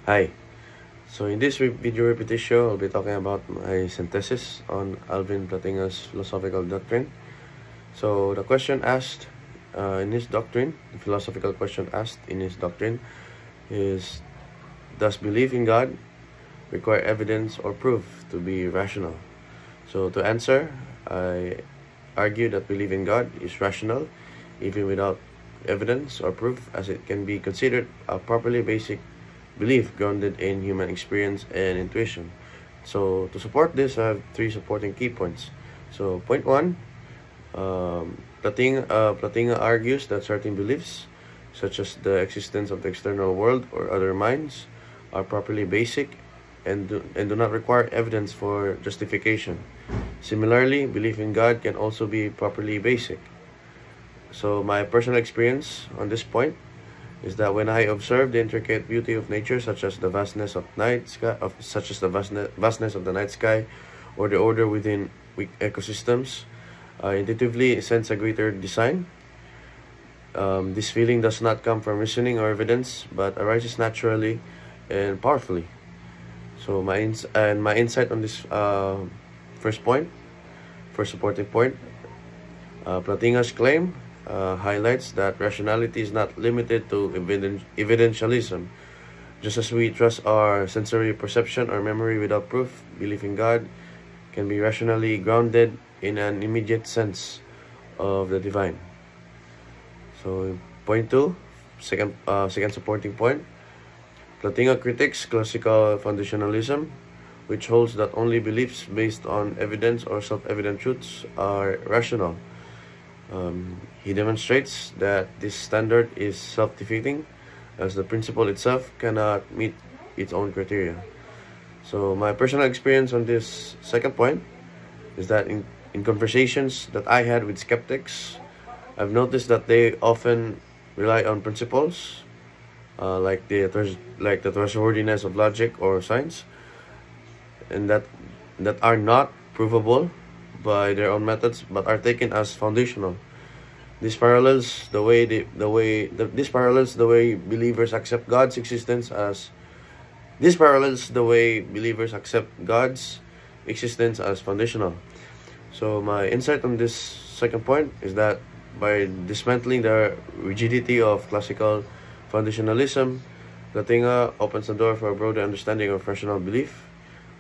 Hi. So in this video repetition, I'll be talking about my synthesis on Alvin Plantinga's philosophical doctrine. So the question asked in his doctrine, the philosophical question asked in his doctrine is, does belief in God require evidence or proof to be rational? So to answer, I argue that belief in God is rational even without evidence or proof, as it can be considered a properly basic belief grounded in human experience and intuition. So to support this, I have three supporting key points. So point one, Plantinga argues that certain beliefs, such as the existence of the external world or other minds, are properly basic and do not require evidence for justification. Similarly, belief in God can also be properly basic. So my personal experience on this point is that when I observe the intricate beauty of nature, such as the vastness of vastness of the night sky, or the order within ecosystems, I intuitively sense a greater design. This feeling does not come from reasoning or evidence, but arises naturally and powerfully. So my insight on this first supporting point, Plantinga's claim highlights that rationality is not limited to evidentialism. Just as we trust our sensory perception or memory without proof, belief in God can be rationally grounded in an immediate sense of the divine. So point two, second supporting point, Plantinga critiques classical foundationalism, which holds that only beliefs based on evidence or self-evident truths are rational. He demonstrates that this standard is self-defeating, as the principle itself cannot meet its own criteria. So my personal experience on this second point is that in conversations that I had with skeptics, I've noticed that they often rely on principles like the trustworthiness of logic or science, and that are not provable by their own methods, but are taken as foundational. This parallels the way believers accept God's existence as foundational. So my insight on this second point is that by dismantling the rigidity of classical foundationalism, Plantinga opens the door for a broader understanding of rational belief,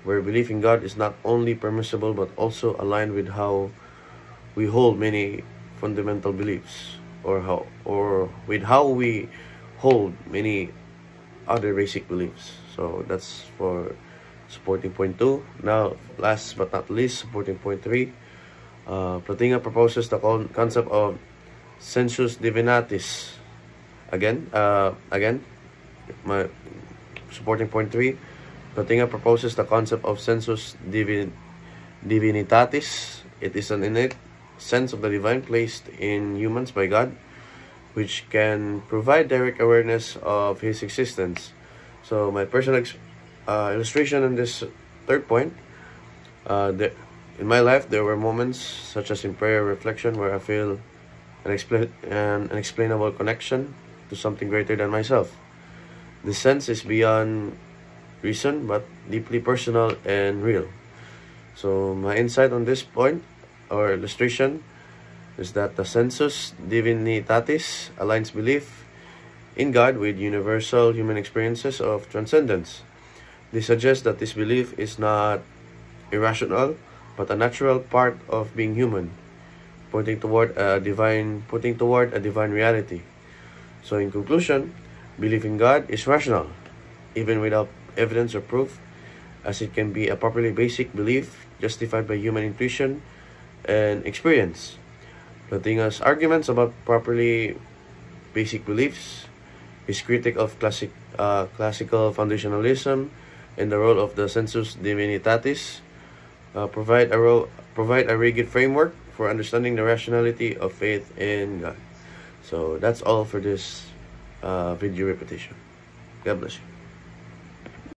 where belief in God is not only permissible but also aligned with how we hold many fundamental beliefs, or with how we hold many other basic beliefs. So that's for supporting point two. Now, last but not least, supporting point three, Plantinga proposes the concept of sensus divinatis. Again, my supporting point three, Plantinga proposes the concept of sensus divinitatis. It is an innate sense of the divine placed in humans by God, which can provide direct awareness of His existence. So my personal illustration on this third point, in my life there were moments, such as in prayer reflection, where I feel an unexplainable connection to something greater than myself. This sense is beyond reason, but deeply personal and real. So my insight on this point or illustration is that the sensus divinitatis aligns belief in God with universal human experiences of transcendence. This suggests that this belief is not irrational, but a natural part of being human, pointing toward a divine reality. So in conclusion, belief in God is rational, even without evidence or proof, as it can be a properly basic belief justified by human intuition and experience. Plantinga's arguments about properly basic beliefs, his critique of classical foundationalism, and the role of the sensus divinitatis provide a rigid framework for understanding the rationality of faith in God. So that's all for this video repetition. God bless you.